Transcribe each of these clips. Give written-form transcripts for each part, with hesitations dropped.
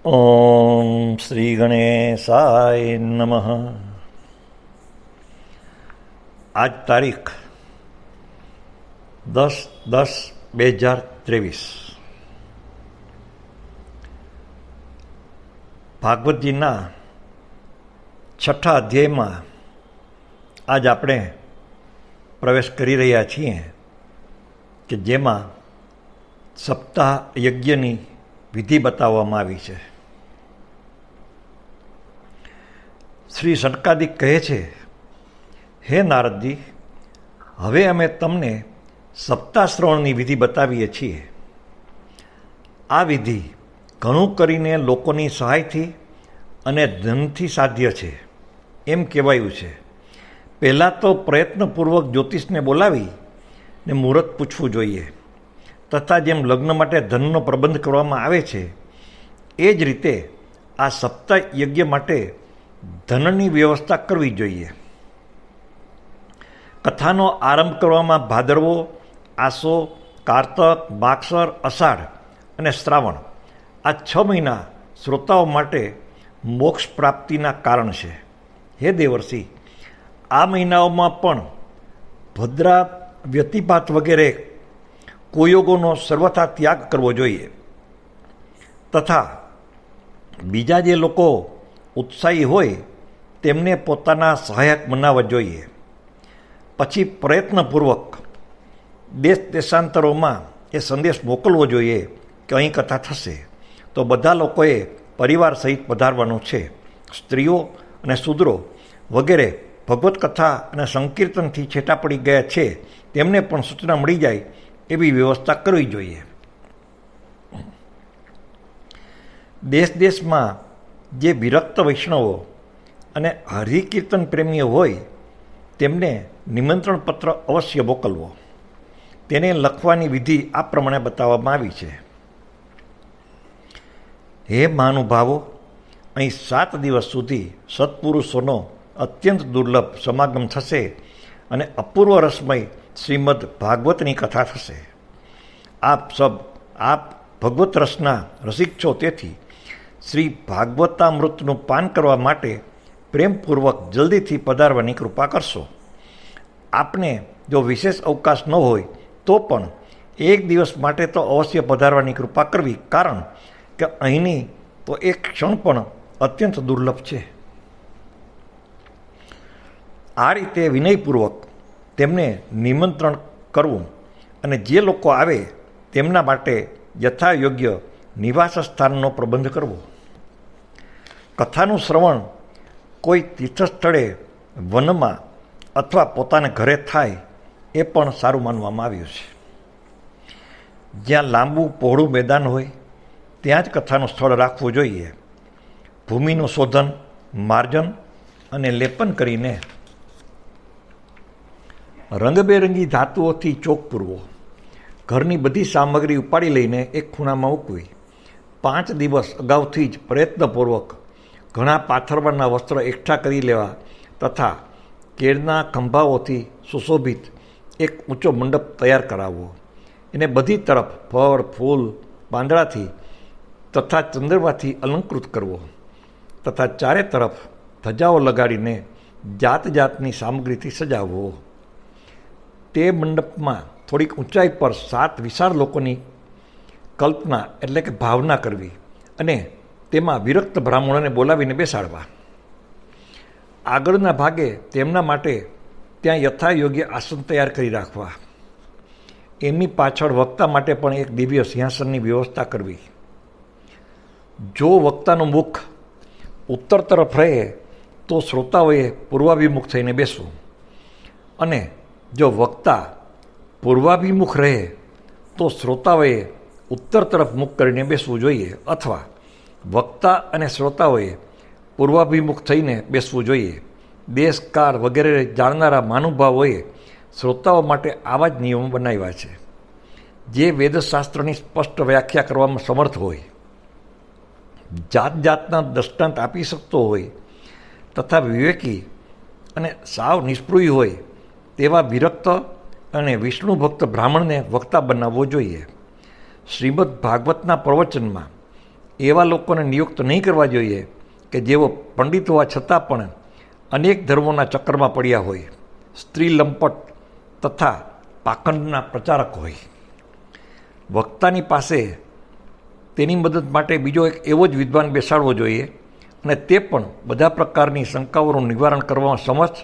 ઓમ શ્રી ગણેશાય નમઃ. આજ તારીખ 10/10/2023. ભાગવતજીના 6ઠા અધ્યાયમાં આજ આપણે પ્રવેશ કરી રહ્યા છીએ કે જેમાં સપ્તાહ યજ્ઞની વિધિ બતાવવામાં આવી છે. શ્રી સનકાદિક કહે છે, હે નારદજી, હવે અમે તમને સપ્તાહ શ્રવણની વિધિ બતાવીએ છીએ. આ વિધિ ઘણું કરીને લોકોની સહાયથી અને ધનથી સાધ્ય છે એમ કહેવાયું છે. પહેલાં તો પ્રયત્નપૂર્વક જ્યોતિષને બોલાવી ને મુહૂર્ત પૂછવું જોઈએ, તથા જેમ લગ્ન માટે ધનનો પ્રબંધ કરવામાં આવે છે એ જ રીતે આ સપ્તાહ યજ્ઞ માટે ધનની વ્યવસ્થા કરવી જોઈએ. કથાનો આરંભ કરવામાં ભાદરવો, આસો, કારતક, માગસર, અષાઢ અને શ્રાવણ આ 6 મહિના શ્રોતાઓ માટે મોક્ષ પ્રાપ્તિના કારણ છે. હે દેવર્ષિ, આ મહિનાઓમાં પણ ભદ્રા, વ્યતિપાત વગેરે કુયોગોનો સર્વથા ત્યાગ કરવો જોઈએ, તથા બીજા જે લોકો ઉત્સાહી હોય તેમને પોતાના સહાયક બનાવવા જોઈએ. પછી પ્રયત્નપૂર્વક દેશ દેશાંતરોમાં એ સંદેશ મોકલવો જોઈએ કે અહીં કથા થશે તો બધા લોકોએ પરિવાર સહિત પધારવાનું છે. સ્ત્રીઓ અને શૂદ્રો વગેરે ભગવત કથા અને સંકીર્તનથી છેટા પડી ગયા છે તેમને પણ સૂચના મળી જાય એવી વ્યવસ્થા કરવી જોઈએ. દેશ દેશમાં જે વિરક્ત વૈષ્ણવો અને હરિકીર્તન પ્રેમીઓ હોય તેમને નિમંત્રણ પત્ર અવશ્ય મોકલવો. તેને લખવાની વિધિ આ પ્રમાણે બતાવવામાં આવી છે. હે મહાનુભાવો, અહીં 7 દિવસ સુધી સત્પુરુષોનો અત્યંત દુર્લભ સમાગમ થશે અને અપૂર્વ રસમય શ્રીમદ ભાગવતની કથા થશે. આપ ભગવત રસના રસિક છો, તેથી શ્રી ભાગવતામૃતનું પાન કરવા માટે પ્રેમપૂર્વક જલ્દીથી પધારવાની કૃપા કરશો. આપને જો વિશેષ અવકાશ ન હોય તો પણ 1 દિવસ માટે તો અવશ્ય પધારવાની કૃપા કરવી, કારણ કે અહીંની તો એક ક્ષણ પણ અત્યંત દુર્લભ છે. આ રીતે વિનયપૂર્વક તેમને નિમંત્રણ કરવું અને જે લોકો આવે તેમના માટે યથાયોગ્ય નિવાસ સ્થાનનો પ્રબંધ કરવો. કથાનું શ્રવણ કોઈ તીર્થસ્થળે, વનમાં અથવા પોતાના ઘરે થાય એ પણ સારું માનવામાં આવ્યું છે. જ્યાં લાંબુ પહોળું મેદાન હોય ત્યાં જ કથાનું સ્થળ રાખવું જોઈએ. ભૂમિનું શોધન, માર્જન અને લેપન કરીને રંગબેરંગી ધાતુઓથી ચોક પૂરવો. ઘરની બધી સામગ્રી ઉપાડી લઈને એક ખૂણામાં મૂકવી. 5 દિવસ અગાઉથી જ પ્રયત્નપૂર્વક ઘણા પાથરવાના વસ્ત્ર એકઠા કરી લેવા તથા કેળના ખંભાઓથી સુશોભિત એક ઊંચો મંડપ તૈયાર કરાવવો. એને બધી તરફ ફળ, ફૂલ, પાંદડાથી તથા ચંદ્રમાથી અલંકૃત કરવો તથા ચારે તરફ ધજાઓ લગાડીને જાત જાતની સામગ્રીથી સજાવવો. તે મંડપમાં થોડીક ઊંચાઈ પર 7 વિશાળ લોકોની કલ્પના એટલે કે ભાવના કરવી અને તેમાં વિરક્ત બ્રાહ્મણોને બોલાવીને બેસાડવા. આગળના ભાગે તેમના માટે ત્યાં યથાયોગ્ય આસન તૈયાર કરી રાખવા. એમની પાછળ વક્તા માટે પણ એક દિવ્ય સિંહાસનની વ્યવસ્થા કરવી. જો વક્તાનું મુખ ઉત્તર તરફ રહે તો શ્રોતાઓએ પૂર્વાભિમુખ થઈને બેસવું, અને જો વક્તા પૂર્વાભિમુખ રહે તો શ્રોતાઓએ ઉત્તર તરફ મુખ કરીને બેસવું જોઈએ, અથવા વક્તા અને શ્રોતાઓએ પૂર્વાભિમુખ થઈને બેસવું જોઈએ. દેશ, કાળ વગેરે જાણનારા મહાનુભાવોએ શ્રોતાઓ માટે આવા જ નિયમો બનાવ્યા છે. જે વેદશાસ્ત્રની સ્પષ્ટ વ્યાખ્યા કરવામાં સમર્થ હોય, જાત જાતના દૃષ્ટાંત આપી શકતો હોય તથા વિવેકી અને સાવ નિષ્પૃહી હોય તેવા વિરક્ત અને વિષ્ણુ ભક્ત બ્રાહ્મણને વક્તા બનાવવો જોઈએ. શ્રીમદ ભાગવતના પ્રવચનમાં એવા લોકોને નિયુક્ત નહીં કરવા જોઈએ કે જેઓ પંડિત હોવા છતાં પણ અનેક ધર્મોના ચક્કરમાં પડ્યા હોય, સ્ત્રી લંપટ તથા પાખંડના પ્રચારક હોય. વક્તાની પાસે તેની મદદ માટે બીજો એક એવો જ વિદ્વાન બેસાડવો જોઈએ અને તે પણ બધા પ્રકારની શંકાઓનું નિવારણ કરવામાં સમર્થ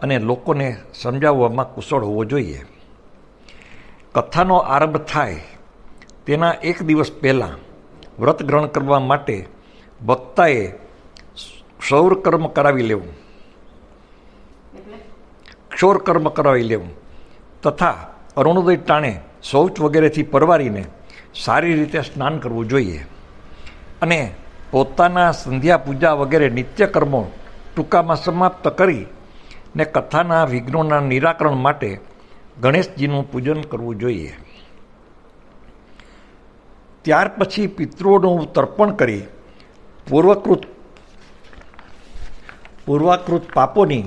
અને લોકોને સમજાવવામાં કુશળ હોવો જોઈએ. કથાનો આરંભ થાય તેના એક દિવસ પહેલાં વ્રત ગ્રહણ કરવા માટે વક્તાએ ક્ષૌરકર્મ કરાવી લેવું, ક્ષૌરકર્મ કરાવી લેવું તથા અરુણોદય ટાણે શૌચ વગેરેથી પરવારીને સારી રીતે સ્નાન કરવું જોઈએ અને પોતાના સંધ્યા પૂજા વગેરે નિત્યકર્મો ટૂંકામાં સમાપ્ત કરી ને કથાના વિઘ્નોના નિરાકરણ માટે ગણેશજીનું પૂજન કરવું જોઈએ. ત્યાર પછી પિતૃઓનું તર્પણ કરી પૂર્વાકૃત પાપોની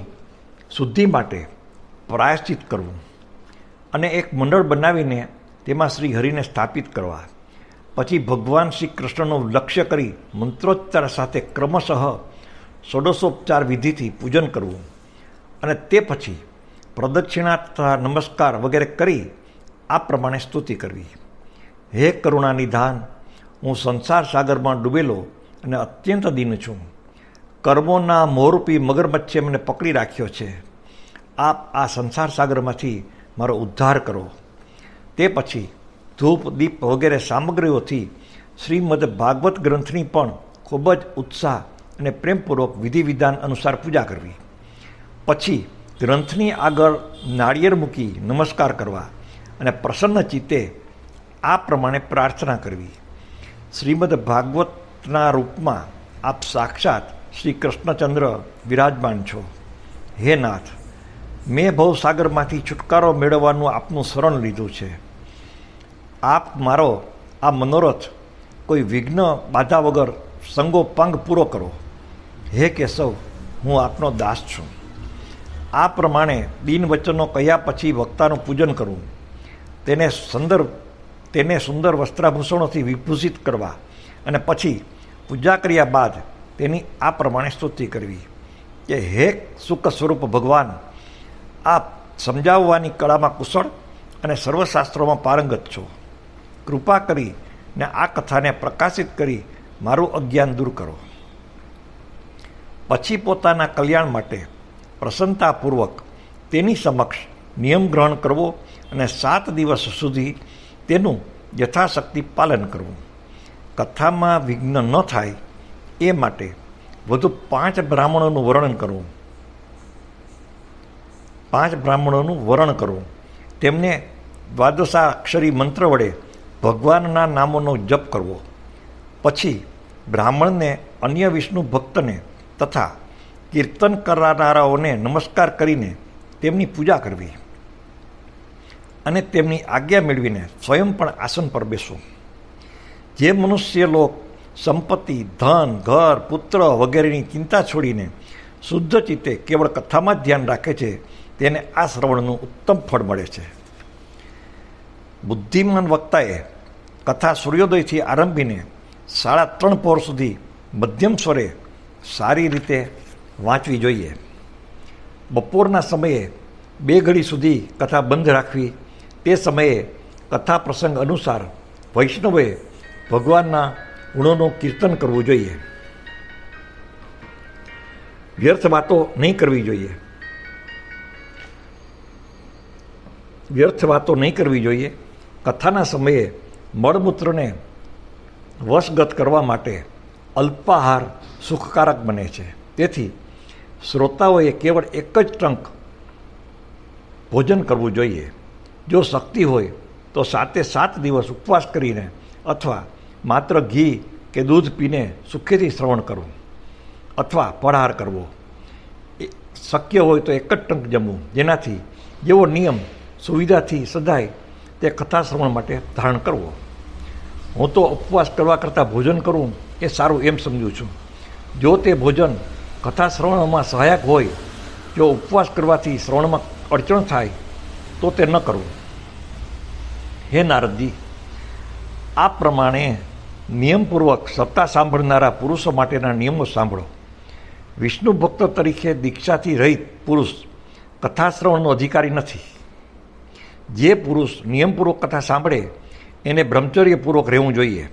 શુદ્ધિ માટે પ્રાયશ્ચિત કરવું અને એક મંડળ બનાવીને તેમાં શ્રી હરિને સ્થાપિત કરવા. પછી ભગવાન શ્રી કૃષ્ણનું લક્ષ્ય કરી મંત્રોચ્ચાર સાથે ક્રમશઃ ષોડશોપચાર વિધિથી પૂજન કરવું અને તે પછી પ્રદક્ષિણા તથા નમસ્કાર વગેરે કરી આ પ્રમાણે સ્તુતિ કરવી. હે કરુણા નિધાન, હું સંસાર સાગરમાં ડૂબેલો અને અત્યંત દીન છું. કર્મોના મોહરૂપી મગરમચ્છે મને પકડી રાખ્યો છે. આપ આ સંસાર સાગરમાંથી મારો ઉદ્ધાર કરો. તે પછી ધૂપ દીપ વગેરે સામગ્રીઓથી શ્રીમદ ભાગવત ગ્રંથની પણ ખૂબ જ ઉત્સાહ અને પ્રેમપૂર્વક વિધિ વિધાન અનુસાર પૂજા કરવી. પછી ગ્રંથની આગળ નાળિયેર મૂકી નમસ્કાર કરવા અને પ્રસન્ન ચિત્તે આ પ્રમાણે પ્રાર્થના કરવી. શ્રીમદ ભાગવતના રૂપમાં આપ સાક્ષાત શ્રી કૃષ્ણચંદ્ર વિરાજમાન છો. હે નાથ, મેં ભવસાગરમાંથી છુટકારો મેળવવાનું આપનું શરણ લીધું છે. આપ મારો આ મનોરથ કોઈ વિઘ્ન બાધા વગર સંગોપાંગ પૂરો કરો. હે કેશવ, હું આપનો દાસ છું. આ પ્રમાણે દિન વચનો કહ્યા પછી વક્તાનું પૂજન કરવું, તેને સુંદર વસ્ત્રાભૂષણોથી વિભૂષિત કરવા અને પછી પૂજા કર્યા બાદ તેની આ પ્રમાણે સ્તુતિ કરવી કે હે સુખ સ્વરૂપ ભગવાન, આપ સમજાવવાની કળામાં કુશળ અને સર્વશાસ્ત્રોમાં પારંગત છો. કૃપા કરીને આ કથાને પ્રકાશિત કરી મારું અજ્ઞાન દૂર કરો. પછી પોતાના કલ્યાણ માટે પ્રસન્નતાપૂર્વક તેની સમક્ષ નિયમ ગ્રહણ કરવો અને 7 દિવસ સુધી તેનું યથાશક્તિ પાલન કરવું. કથામાં વિઘ્ન ન થાય એ માટે વધુ 5 બ્રાહ્મણોનું વર્ણન કરવું. 5 બ્રાહ્મણોનું વર્ણન કરવું. તેમને દ્વાદશાક્ષરી મંત્ર વડે ભગવાનના નામોનો જપ કરવો. પછી બ્રાહ્મણને અન્ય વિષ્ણુ ભક્તને તથા કીર્તન કરનારાઓને નમસ્કાર કરીને તેમની પૂજા કરવી અને તેમની આજ્ઞા મેળવીને સ્વયં પણ આસન પર બેસવું. જે મનુષ્ય લોક સંપત્તિ, ધન, ઘર, પુત્ર વગેરેની ચિંતા છોડીને શુદ્ધ ચિત્તે કેવળ કથામાં જ ધ્યાન રાખે છે તેને આ શ્રવણનું ઉત્તમ ફળ મળે છે. બુદ્ધિમાન વક્તાએ કથા સૂર્યોદયથી આરંભીને 3:30 પહોર સુધી મધ્યમ સ્વરે સારી રીતે વાંચવી જોઈએ. બપોરના સમયે 2 ઘડી સુધી કથા બંધ રાખવી. તે સમયે કથા પ્રસંગ અનુસાર વૈષ્ણવે ભગવાનના ગુણોનું કીર્તન કરવું જોઈએ. વ્યર્થ વાતો નહીં કરવી જોઈએ. કથાના સમયે મળમૂત્રને વશગત કરવા માટે અલ્પાહાર સુખકારક બને છે. તેથી શ્રોતાઓએ કેવળ એક જ ટંક ભોજન કરવું જોઈએ. જો શક્તિ હોય તો 7 દિવસ ઉપવાસ કરીને અથવા માત્ર ઘી કે દૂધ પીને સુખેથી શ્રવણ કરવું અથવા ફળાહાર કરવો. શક્ય હોય તો એક જ ટંક જમવું, જેનાથી જેવો નિયમ સુવિધાથી સદાય તે કથા શ્રવણ માટે ધારણ કરવો. હું તો ઉપવાસ કરવા કરતાં ભોજન કરવું એ સારું એમ સમજું છું. જો તે ભોજન કથા શ્રવણમાં સહાયક હોય, જો ઉપવાસ કરવાથી શ્રવણમાં અડચણ થાય તો તે ન કરવું. હે નારદજી, આ પ્રમાણે નિયમપૂર્વક સપ્તાહ સાંભળનારા પુરુષો માટેના નિયમો સાંભળો. વિષ્ણુ ભક્ત તરીકે દીક્ષાથી રહિત પુરુષ કથા શ્રવણનો અધિકારી નથી. જે પુરુષ નિયમપૂર્વક કથા સાંભળે એને બ્રહ્મચર્યપૂર્વક રહેવું જોઈએ,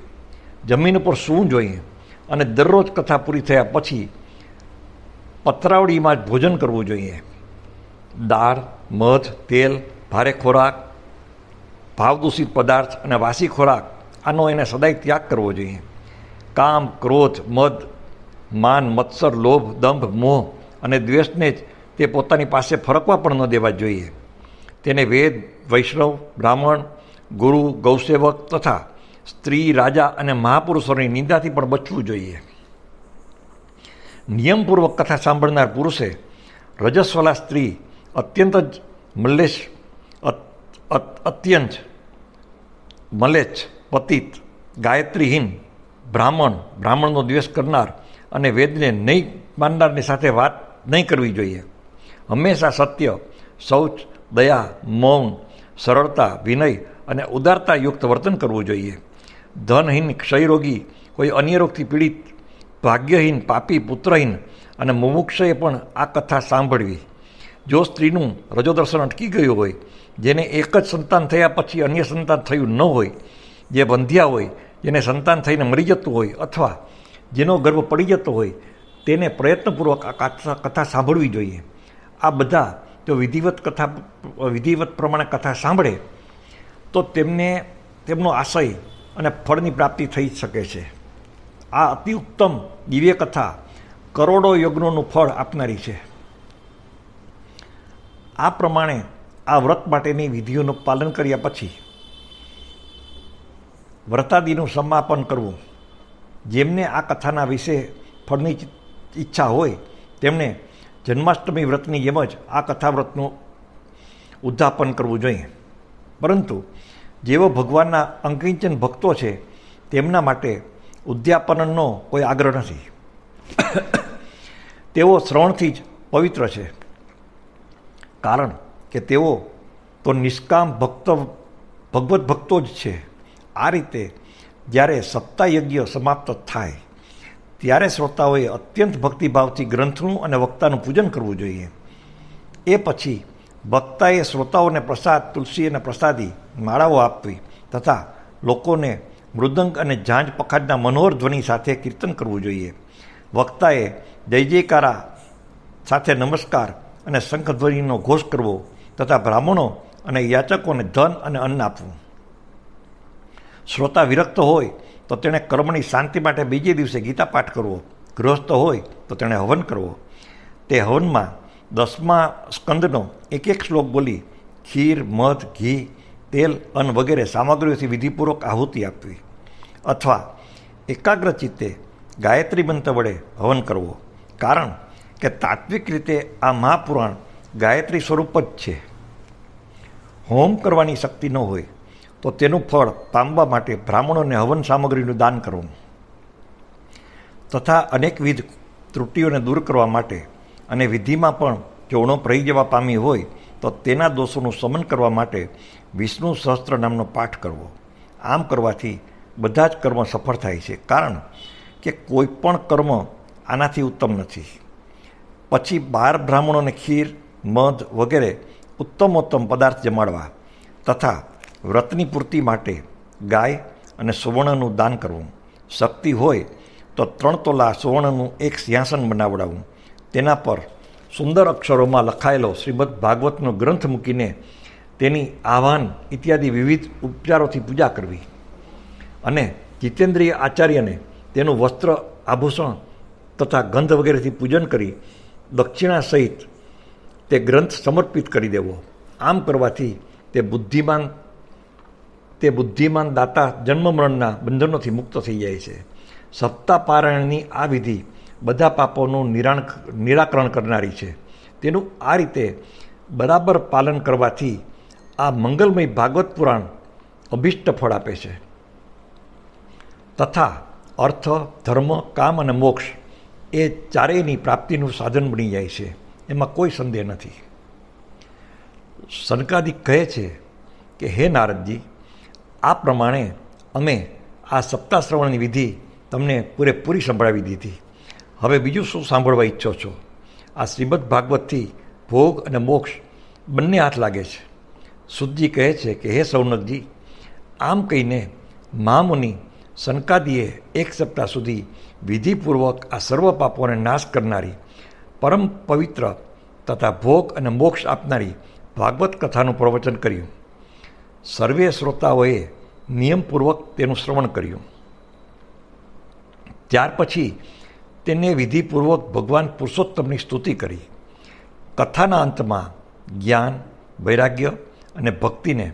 જમીન ઉપર સૂવું જોઈએ અને દરરોજ કથા પૂરી થયા પછી પતરાવડીમાં જ ભોજન કરવું જોઈએ. દાળ, મધ, તેલ, ભારે ખોરાક, ભાવદૂષિત પદાર્થ અને વાસી ખોરાક આનો એને સદાય ત્યાગ કરવો જોઈએ. કામ, ક્રોધ, મદ, માન, મત્સર, લોભ, દંભ, મોહ અને દ્વેષને જ તે પોતાની પાસે ફરકવા પણ ન દેવા જોઈએ. તેને વેદ, વૈષ્ણવ, બ્રાહ્મણ, ગુરુ, ગૌસેવક તથા સ્ત્રી, રાજા અને મહાપુરુષોની નિંદાથી પણ બચવું જોઈએ. નિયમપૂર્વક કથા સાંભળનાર પુરુષે રજસ્વાલા સ્ત્રી, અત્યંત જ મલેચ્છ, પતિત, ગાયત્રીહીન, બ્રાહ્મણનો દ્વેષ કરનાર અને વેદને નહીં માનનારની સાથે વાત નહીં કરવી જોઈએ. હંમેશા સત્ય, શૌચ, દયા, મૌન, સરળતા, વિનય અને ઉદારતાયુક્ત વર્તન કરવું જોઈએ. ધનહીન, ક્ષયરોગી, કોઈ અન્ય રોગથી પીડિત, ભાગ્યહીન, પાપી, પુત્રહીન અને મુમુક્ષએ પણ આ કથા સાંભળવી. જો સ્ત્રીનું રજોદર્શન અટકી ગયું હોય, જેને એક જ સંતાન થયા પછી અન્ય સંતાન થયું ન હોય, જે બંધ્યા હોય, જેને સંતાન થઈને મરી જતું હોય અથવા જેનો ગર્ભ પડી જતો હોય, તેને પ્રયત્નપૂર્વક આ કથા સાંભળવી જોઈએ. આ બધા જો વિધિવત પ્રમાણે કથા સાંભળે તો તેમનો આશય અને ફળની પ્રાપ્તિ થઈ શકે છે. આ અતિ ઉત્તમ દિવ્ય કથા કરોડો યજ્ઞોનું ફળ આપનારી છે. આ પ્રમાણે આ વ્રત માટેની વિધિઓનું પાલન કર્યા પછી વ્રતાદિનું સમાપન કરવું. જેમને આ કથાના વિશે ફળની ઈચ્છા હોય તેમણે જન્માષ્ટમી વ્રતની જેમ જ આ કથા વ્રતનું ઉદ્યાપન કરવું જોઈએ. પરંતુ જેઓ ભગવાનના અંકિંચન ભક્તો છે તેમના માટે ઉદ્યાપનનો કોઈ આગ્રહ નથી. તેઓ શ્રવણથી જ પવિત્ર છે, કારણ કે તેઓ તો નિષ્કામ ભગવત ભક્તો જ છે. આ રીતે જ્યારે સપ્તાહયજ્ઞ સમાપ્ત થાય ત્યારે શ્રોતાઓએ અત્યંત ભક્તિભાવથી ગ્રંથનું અને વક્તાનું પૂજન કરવું જોઈએ. એ પછી વક્તાએ શ્રોતાઓને પ્રસાદ, તુલસી અને પ્રસાદી માળાઓ આપવી તથા લોકોને મૃદંગ અને ઝાંઝ પખાડના મનોહર ધ્વનિ સાથે કીર્તન કરવું જોઈએ. વક્તાએ જય જયકારા સાથે નમસ્કાર અને શંખધ્વનિનો ઘોષ કરવો તથા બ્રાહ્મણો અને યાચકોને ધન અને અન્ન આપવું. શ્રોતા વિરક્ત હોય તો તેણે કર્મની શાંતિ માટે બીજે દિવસે ગીતા પાઠ કરવો. ગૃહસ્થ હોય તો તેણે હવન કરવો. તે હવનમાં 10મા સ્કંદનો એક શ્લોક બોલી ખીર, મધ, ઘી, તેલ, અન્ન વગેરે સામગ્રીઓથી વિધિપૂર્વક આહુતિ આપવી અથવા એકાગ્ર ચિત્તે ગાયત્રી મંત્ર વડે હવન કરવો. કારણ કે તાત્વિક રીતે આ મહાપુરાણ ગાયત્રી સ્વરૂપ જ છે. હોમ કરવાની શક્તિ ન હોય તો તેનું ફળ પામવા માટે બ્રાહ્મણોને હવન સામગ્રીનું દાન કરવું તથા અનેકવિધ ત્રુટિઓને દૂર કરવા માટે અને વિધિમાં પણ જો ઉણપ રહી જવા પામી હોય તો તેના દોષોનું શમન કરવા માટે વિષ્ણુ સહસ્ત્ર નામનો પાઠ કરવો. આમ કરવાથી બધા જ કર્મ સફળ થાય છે, કારણ કે કોઈ પણ કર્મ આનાથી ઉત્તમ નથી. પછી 12 બ્રાહ્મણોને ખીર, મધ વગેરે ઉત્તમોત્તમ પદાર્થ જમાડવા તથા વ્રતની પૂર્તિ માટે ગાય અને સુવર્ણનું દાન કરવું. શક્તિ હોય તો 3 તોલા સુવર્ણનું એક સિંહાસન બનાવડાવવું. તેના પર સુંદર અક્ષરોમાં લખાયેલો શ્રીમદ ભાગવતનો ગ્રંથ મૂકીને તેની આહ્વાન ઇત્યાદિ વિવિધ ઉપચારોથી પૂજા કરવી અને જીતેન્દ્રિય આચાર્યને તેનું વસ્ત્ર, આભૂષણ તથા ગંધ વગેરેથી પૂજન કરી દક્ષિણા સહિત તે ગ્રંથ સમર્પિત કરી દેવો. આમ કરવાથી તે બુદ્ધિમાન દાતા જન્મ મરણના બંધનોથી મુક્ત થઈ જાય છે. સપ્તાહ પારાયણની આ વિધિ બધા પાપોનું નિરાકરણ કરનારી છે. તેનું આ રીતે બરાબર પાલન કરવાથી આ મંગલમય ભાગવત પુરાણ અભિષ્ટ ફળ આપે છે તથા અર્થ, ધર્મ, કામ અને મોક્ષ એ ચારેયની પ્રાપ્તિનું સાધન બની જાય છે. એમાં કોઈ સંદેહ નથી. સનકાદિક કહે છે કે હે નારદજી, આ પ્રમાણે અમે આ સપ્તાહ શ્રવણની વિધિ તમને પૂરેપૂરી સંભળાવી દીધી. હવે બીજું શું સાંભળવા ઈચ્છો છો? આ શ્રીમદ ભાગવતથી ભોગ અને મોક્ષ બંને હાથ લાગે છે. સુતજી કહે છે કે હે સૌનકજી, આમ કહીને મહામુનિ સનકાદિએ 1 સપ્તાહ સુધી વિધિપૂર્વક આ સર્વ પાપોને નાશ કરનારી, પરમ પવિત્ર તથા ભોગ અને મોક્ષ આપનારી ભાગવત કથાનું પ્રવચન કર્યું. સર્વે શ્રોતાઓએ નિયમપૂર્વક તેનું શ્રવણ કર્યું. ત્યાર પછી તેને વિધિપૂર્વક ભગવાન પુરુષોત્તમની સ્તુતિ કરી. કથાના અંતમાં જ્ઞાન, વૈરાગ્ય અને ભક્તિને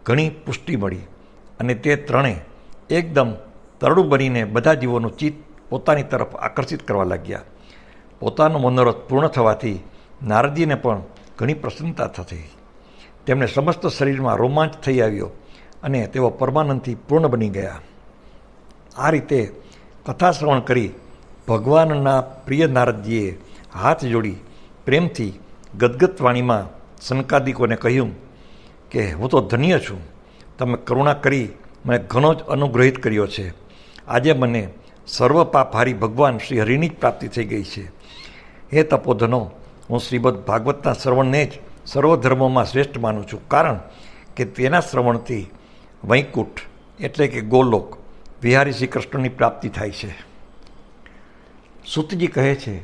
ઘણી પુષ્ટિ મળી અને તે ત્રણેય એકદમ તરણું બનીને બધા જીવોનું ચિત્ત પોતાની તરફ આકર્ષિત કરવા લાગ્યા. પોતાનો મનોરથ પૂર્ણ થવાથી નારદજીને પણ ઘણી પ્રસન્નતા થતી. તેમને સમસ્ત શરીરમાં રોમાંચ થઈ આવ્યો અને તેઓ પરમાનંદથી પૂર્ણ બની ગયા. આ રીતે કથા શ્રવણ કરી ભગવાનના પ્રિય નારદજીએ હાથ જોડી પ્રેમથી ગદગદ વાણીમાં સનકાદિકોને કહ્યું કે હું તો ધન્ય છું. તમે કરુણા કરી મને ઘણો જ અનુગ્રહિત કર્યો છે. આજે મને સર્વ પાપહારી ભગવાન શ્રી હરિની જ પ્રાપ્તિ થઈ ગઈ છે. હે તપોધનો, હું શ્રીમદ ભાગવતના શ્રવણને જ સર્વ ધર્મોમાં શ્રેષ્ઠ માનું છું, કારણ કે તેના શ્રવણથી વૈકુંઠ એટલે કે ગોલોક વિહારી શ્રી કૃષ્ણની પ્રાપ્તિ થાય છે. સુતજી કહે છે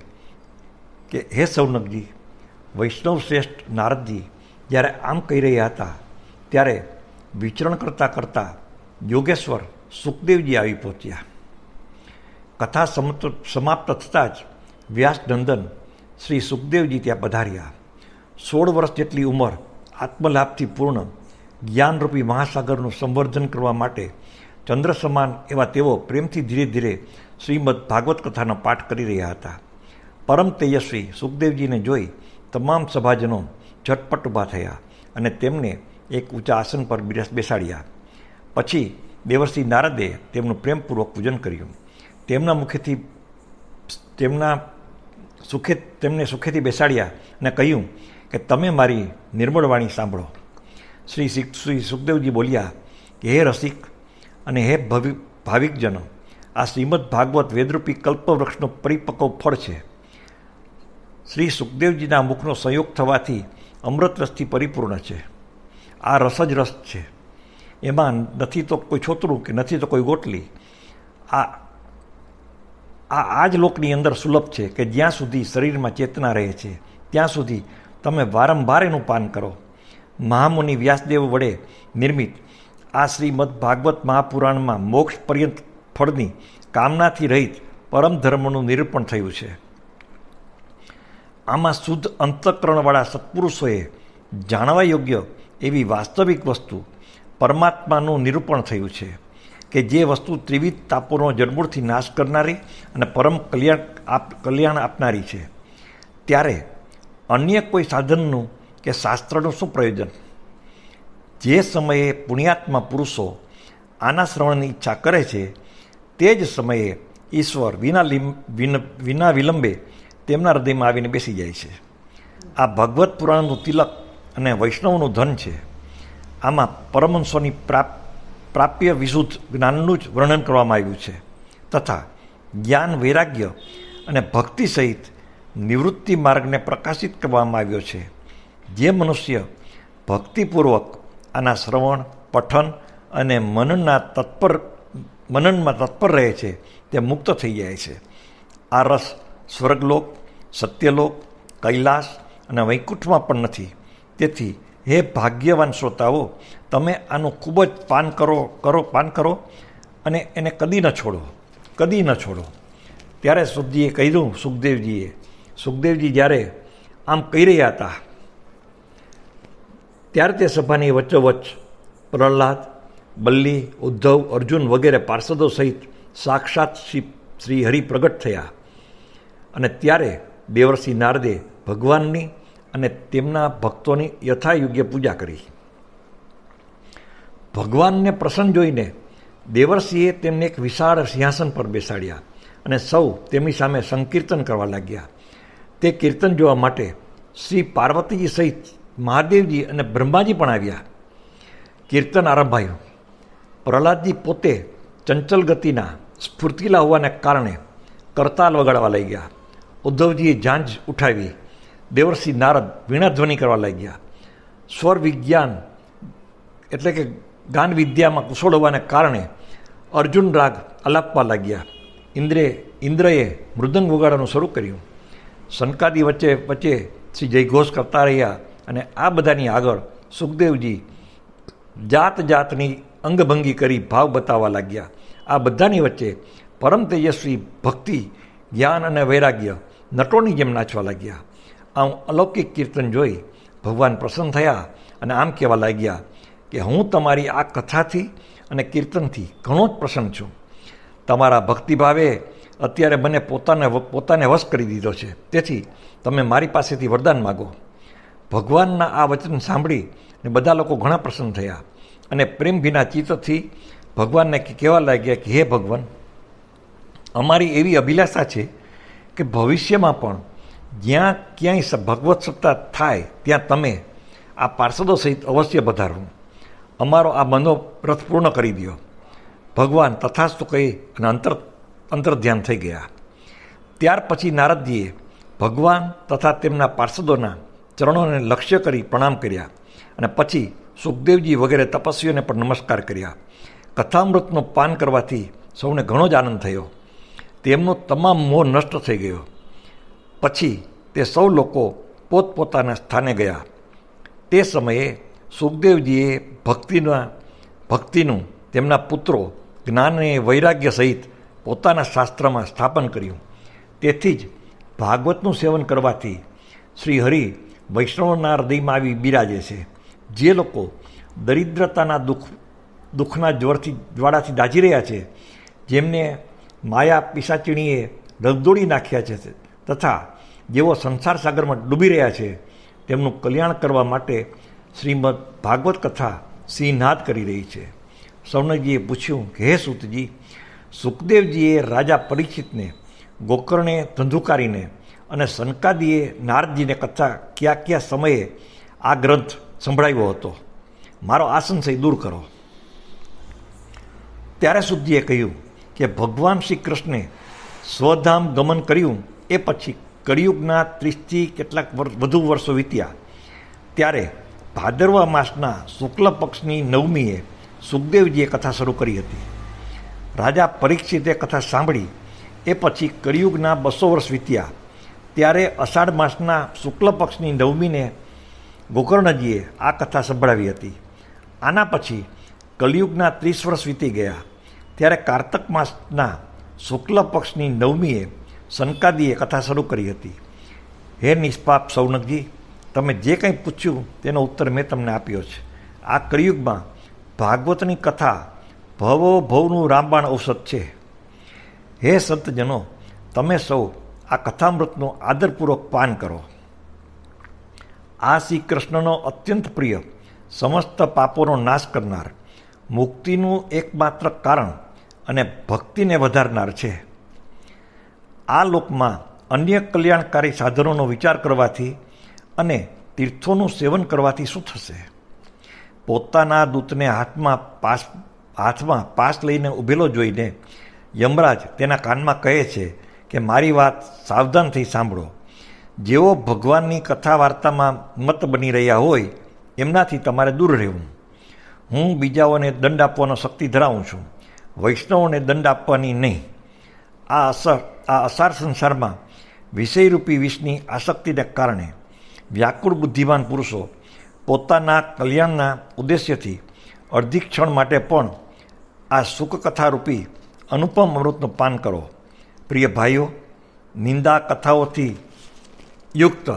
કે હે સૌનકજી, વૈષ્ણવ શ્રેષ્ઠ નારદજી જ્યારે આમ કહી રહ્યા હતા ત્યારે વિચરણ કરતાં કરતાં યોગેશ્વર સુખદેવજી આવી પહોંચ્યા. કથા સમાપ્ત થતાં જ વ્યાસનંદન શ્રી સુખદેવજી ત્યાં પધાર્યા. 16 વર્ષ જેટલી ઉંમર, આત્મલાભથી પૂર્ણ, જ્ઞાનરૂપી મહાસાગરનું સંવર્ધન કરવા માટે ચંદ્ર સમાન એવા તેઓ પ્રેમથી ધીરે ધીરે શ્રીમદ ભાગવત કથાનો પાઠ કરી રહ્યા હતા. પરમ તેજસ્વી સુખદેવજીને જોઈ તમામ સભાજનો ઝટપટ ઊભા થયા અને તેમને એક ઊંચા આસન પર બેસાડ્યા. પછી દેવર્ષિ નારદે તેમનું પ્રેમપૂર્વક પૂજન કર્યું. તેમને સુખેથી બેસાડ્યા અને કહ્યું કે તમે મારી નિર્મળ વાણી સાંભળો. શ્રી સુખદેવજી બોલ્યા કે હે રસિક અને હે ભાવિકજનો, આ શ્રીમદ ભાગવત વેદરૂપી કલ્પવૃક્ષનું પરિપક્વ ફળ છે. શ્રી સુખદેવજીના મુખનો સંયોગ થવાથી અમૃત રસથી પરિપૂર્ણ છે. આ રસ જ રસ છે. એમાં નથી તો કોઈ છોતરું કે નથી તો કોઈ ગોટલી. આ જ લોકની અંદર સુલભ છે કે જ્યાં સુધી શરીરમાં ચેતના રહે છે ત્યાં સુધી તમે વારંવાર એનું પાન કરો. મહામુનિ વ્યાસદેવ વડે નિર્મિત આ શ્રીમદ ભાગવત મહાપુરાણમાં મોક્ષ પર્યંત ફળની કામનાથી રહિત પરમ ધર્મનું નિરૂપણ થયું છે. આમાં શુદ્ધ અંતઃકરણવાળા સત્પુરુષોએ જાણવા યોગ્ય એવી વાસ્તવિક વસ્તુ પરમાત્માનું નિરૂપણ થયું છે કે જે વસ્તુ ત્રિવિધ તાપોનો જડમૂળથી નાશ કરનારી અને પરમ કલ્યાણ આપનારી છે. ત્યારે અન્ય કોઈ સાધનનું કે શાસ્ત્રનું શું પ્રયોજન? જે સમયે પુણ્યાત્મા પુરુષો આના શ્રવણની ઈચ્છા કરે છે તે જ સમયે ઈશ્વર વિના વિલંબે તેમના હૃદયમાં આવીને બેસી જાય છે. આ ભગવત પુરાણનું તિલક અને વૈષ્ણવનું ધન છે. આમાં પરમહંસોની પ્રાપ્ય વિશુદ્ધ જ્ઞાનનું જ વર્ણન કરવામાં આવ્યું છે તથા જ્ઞાન, વૈરાગ્ય અને ભક્તિ સહિત નિવૃત્તિ માર્ગને પ્રકાશિત કરવામાં આવ્યો છે. જે મનુષ્ય ભક્તિપૂર્વક આના શ્રવણ, પઠન અને મનનમાં તત્પર રહે છે તે મુક્ત થઈ જાય છે. આ રસ સ્વર્ગલોક, સત્યલોક, કૈલાસ અને વૈકુંઠમાં પણ નથી. તેથી હે ભાગ્યવાન શ્રોતાઓ, તમે આનું ખૂબ જ પાન કરો અને એને કદી ન છોડો. ત્યારે સુખજીએ કહ્યું, સુખદેવજી જ્યારે આમ કહી રહ્યા હતા ત્યારે તે સભાની વચ્ચોવચ્ચ પ્રહલાદ, બલ્લી, ઉદ્ધવ, અર્જુન વગેરે પાર્ષદો સહિત સાક્ષાત શ્રી હરિ પ્રગટ થયા. અને ત્યારે દેવર્ષિ નારદે ભગવાનની અને તેમના ભક્તોની યથાયોગ્ય પૂજા કરી. ભગવાનને પ્રસન્ન જોઈને દેવર્ષિએ તેમને એક વિશાળ સિંહાસન પર બેસાડ્યા અને સૌ તેમની સામે સંકીર્તન કરવા લાગ્યા. તે કીર્તન જોવા માટે શ્રી પાર્વતીજી સહિત મહાદેવજી અને બ્રહ્માજી પણ આવ્યા. કીર્તન આરંભાયું. પ્રહલાદજી પોતે ચંચલ ગતિના સ્ફૂર્તિલા હોવાને કારણે કરતાલ વગાડવા લાગ્યા. ઉદ્ધવજીએ ઝાંઝ ઉઠાવી. દેવર્ષિ નારદ વીણાધ્વનિ કરવા લાગ્યા. સ્વર વિજ્ઞાન એટલે કે ગાન વિદ્યામાં કુશળ હોવાને કારણે અર્જુન રાગ આલાપવા લાગ્યા. ઇન્દ્રએ મૃદંગ વગાડવાનું શરૂ કર્યું. સનકાદી વચ્ચે શ્રી જયઘોષ કરતા રહ્યા. અને આ બધાની આગળ સુખદેવજી જાત જાતની અંગભંગી કરી ભાવ બતાવવા લાગ્યા. આ બધાની વચ્ચે પરમ તેજસ્વી ભક્તિ, જ્ઞાન અને વૈરાગ્ય નટોની જેમ નાચવા લાગ્યા. આમ અલૌકિક કીર્તન જોઈ ભગવાન પ્રસન્ન થયા અને આમ કહેવા લાગ્યા કે હું તમારી આ કથાથી અને કીર્તનથી ઘણો જ પ્રસન્ન છું. તમારા ભક્તિભાવે અત્યારે મને પોતાને વશ કરી દીધો છે. તેથી તમે મારી પાસેથી વરદાન માગો. ભગવાનના આ વચન સાંભળીને બધા લોકો ઘણા પ્રસન્ન થયા અને પ્રેમ ભીના ચિત્તથી ભગવાનને કહેવા લાગ્યા કે હે ભગવાન, અમારી એવી અભિલાષા છે કે ભવિષ્યમાં પણ જ્યાં ક્યાંય ભગવત સત્તા થાય ત્યાં તમે આ પાર્ષદો સહિત અવશ્ય પધારો. અમારો આ મનોરથ પૂર્ણ કરી દો. ભગવાન તથાસ્તુ કહી અને અંતર્ધ્યાન થઈ ગયા. ત્યાર પછી નારદજીએ ભગવાન તથા તેમના પાર્ષદોના ચરણોને લક્ષ્ય કરી પ્રણામ કર્યા અને પછી સુખદેવજી વગેરે તપસ્વીઓને પણ નમસ્કાર કર્યા. કથામૃતનું પાન કરવાથી સૌને ઘણો જ આનંદ થયો. તેમનો તમામ મોહ નષ્ટ થઈ ગયો. પછી તે સૌ લોકો પોતપોતાના સ્થાને ગયા. તે સમયે સુખદેવજીએ ભક્તિનું તેમના પુત્રો જ્ઞાન અને વૈરાગ્ય સહિત પોતાના શાસ્ત્રમાં સ્થાપન કર્યું. તેથી જ ભાગવતનું સેવન કરવાથી શ્રી હરિ વૈષ્ણવના હૃદયમાં આવી બિરાજે છે. જે લોકો દરિદ્રતાના દુઃખના જ્વાળાથી દાઝી રહ્યા છે, જેમને માયા પિશાચીણીએ રગદોડી નાખ્યા છે, તથા જેઓ સંસાર સાગરમાં ડૂબી રહ્યા છે, તેમનું કલ્યાણ કરવા માટે શ્રીમદ ભાગવત કથા સિંહનાદ કરી રહી છે. સૌનકજીએ પૂછ્યું કે હે સૂતજી, સુખદેવજીએ રાજા પરીક્ષિતને, ગોકર્ણે ધંધુકારીને અને સનકાદીએ નારદજીને કથા કયા સમયે આ ગ્રંથ સંભળાવ્યો હતો? મારો આ સંશય દૂર કરો. ત્યારે સૂતજીએ કહ્યું કે ભગવાન શ્રી કૃષ્ણે સ્વધામ ગમન કર્યું એ પછી કળિયુગના 30થી કેટલાક વધુ વર્ષો વીત્યા. ત્યારે ભાદરવા માસના શુક્લ પક્ષની 9મીએ સુખદેવજીએ કથા શરૂ કરી હતી. રાજા પરીક્ષિતે કથા સાંભળી એ પછી કળિયુગના 200 વર્ષ વીત્યા. ત્યારે અષાઢ માસના શુક્લ પક્ષની 9મીને ગોકર્ણજીએ આ કથા સંભળાવી હતી. આના પછી કલિયુગના 30 વર્ષ વીતી ગયા. ત્યારે કારતક માસના શુક્લ પક્ષની 9મીએ સનકાદીએ કથા શરૂ કરી હતી. હે નિષ્પાપ સૌનકજી, તમે જે કંઈ પૂછ્યું તેનો ઉત્તર મેં તમને આપ્યો છે. આ કળિયુગમાં ભાગવતની કથા ભવનું રામબાણ ઔષધ છે. હે સંતજનો, તમે સૌ આ કથામૃતનું આદરપૂર્વક પાન કરો. આ શ્રી કૃષ્ણનો અત્યંત પ્રિય, સમસ્ત પાપોનો નાશ કરનાર, મુક્તિનું એકમાત્ર કારણ અને ભક્તિને વધારનાર છે. આ લોકમાં અન્ય કલ્યાણકારી સાધનોનો વિચાર કરવાથી અને તીર્થોનું સેવન કરવાથી શું થશે? પોતાના દૂતને હાથમાં પાસ લઈને ઊભેલો જોઈને યમરાજ તેના કાનમાં કહે છે કે મારી વાત સાવધાનથી સાંભળો. જેઓ ભગવાનની કથા વાર્તામાં મત બની રહ્યા હોય એમનાથી તમારે દૂર રહેવું. હું બીજાઓને દંડ આપવાનો શક્તિ ધરાવું છું, વૈષ્ણવોને દંડ આપવાની નહીં. આ અસાર સંસારમાં વિષયરૂપી વિષની આસક્તિને કારણે વ્યાકુળ બુદ્ધિમાન પુરુષો પોતાના કલ્યાણના ઉદ્દેશ્યથી અડધી ક્ષણ માટે પણ આ સુખકથારૂપી અનુપમ અમૃતનું પાન કરો. પ્રિય ભાઈઓ, નિંદા કથાઓથી યુક્ત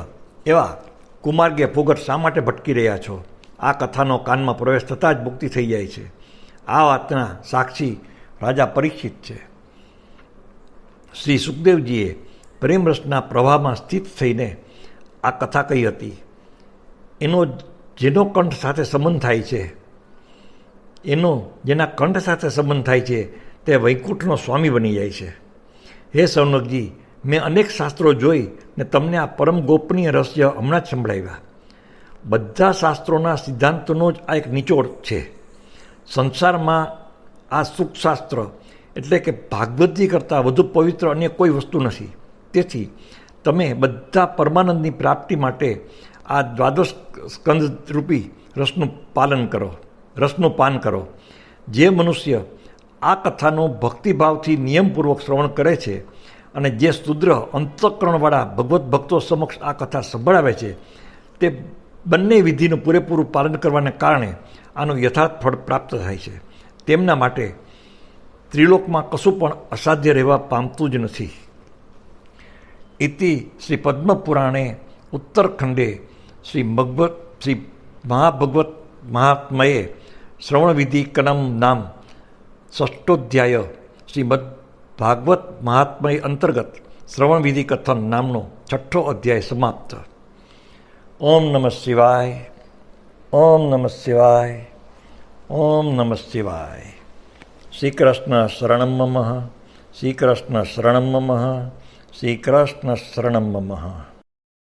એવા કુમાર્ગે ફોગટ શા માટે ભટકી રહ્યા છો? આ કથાનો કાનમાં પ્રવેશ થતાં જ મુક્તિ થઈ જાય છે. આ વાતના સાક્ષી રાજા પરીક્ષિત છે. શ્રી સુખદેવજીએ પ્રેમરસના પ્રવાહમાં સ્થિત થઈને આ કથા કહી હતી. જેનો કંઠ સાથે સંબંધ થાય છે, જેના કંઠ સાથે સંબંધ થાય છે તે વૈકુંઠનો સ્વામી બની જાય છે. હે સૌનકજી, મેં અનેક શાસ્ત્રો જોઈ ને તમને આ પરમ ગોપનીય રહસ્ય હમણાં જ સંભળાવ્યા. બધા શાસ્ત્રોના સિદ્ધાંતનો જ આ એક નિચોડ છે. સંસારમાં આ સુખશાસ્ત્ર એટલે કે ભાગવતજી કરતાં વધુ પવિત્ર અન્ય કોઈ વસ્તુ નથી. તેથી તમે બધા પરમાનંદની પ્રાપ્તિ માટે આ દ્વાદશ સ્કંદ રૂપી રસનું પાન કરો. જે મનુષ્ય આ કથાનું ભક્તિભાવથી નિયમપૂર્વક શ્રવણ કરે છે અને જે શુદ્ર અંતઃકરણવાળા ભગવત ભક્તો સમક્ષ આ કથા સંભળાવે છે, તે બંને વિધિનું પૂરેપૂરું પાલન કરવાને કારણે આનું યથાર્થ ફળ પ્રાપ્ત થાય છે. તેમના માટે ત્રિલોકમાં કશું પણ અસાધ્ય રહેવા પામતું જ નથી. ઇતિ શ્રી પદ્મપુરાણે ઉત્તરખંડે શ્રી મહાભગવત મહાત્મયે શ્રવણવિધિ કનમ નામ ષષ્ઠોધ્યાય શ્રીમદ ભાગવત મહાત્મય અંતર્ગત શ્રવણવિધિ કથન નામનો 6ઠ્ઠો અધ્યાય સમાપ્ત. ઓમ નમઃ શિવાય. ઓમ નમઃ શિવાય. ઓમ નમઃ શિવાય. શ્રી કૃષ્ણ શરણમ મમ. શ્રી કૃષ્ણ શરણમ મમ. શ્રી કૃષ્ણ શરણમ મમ.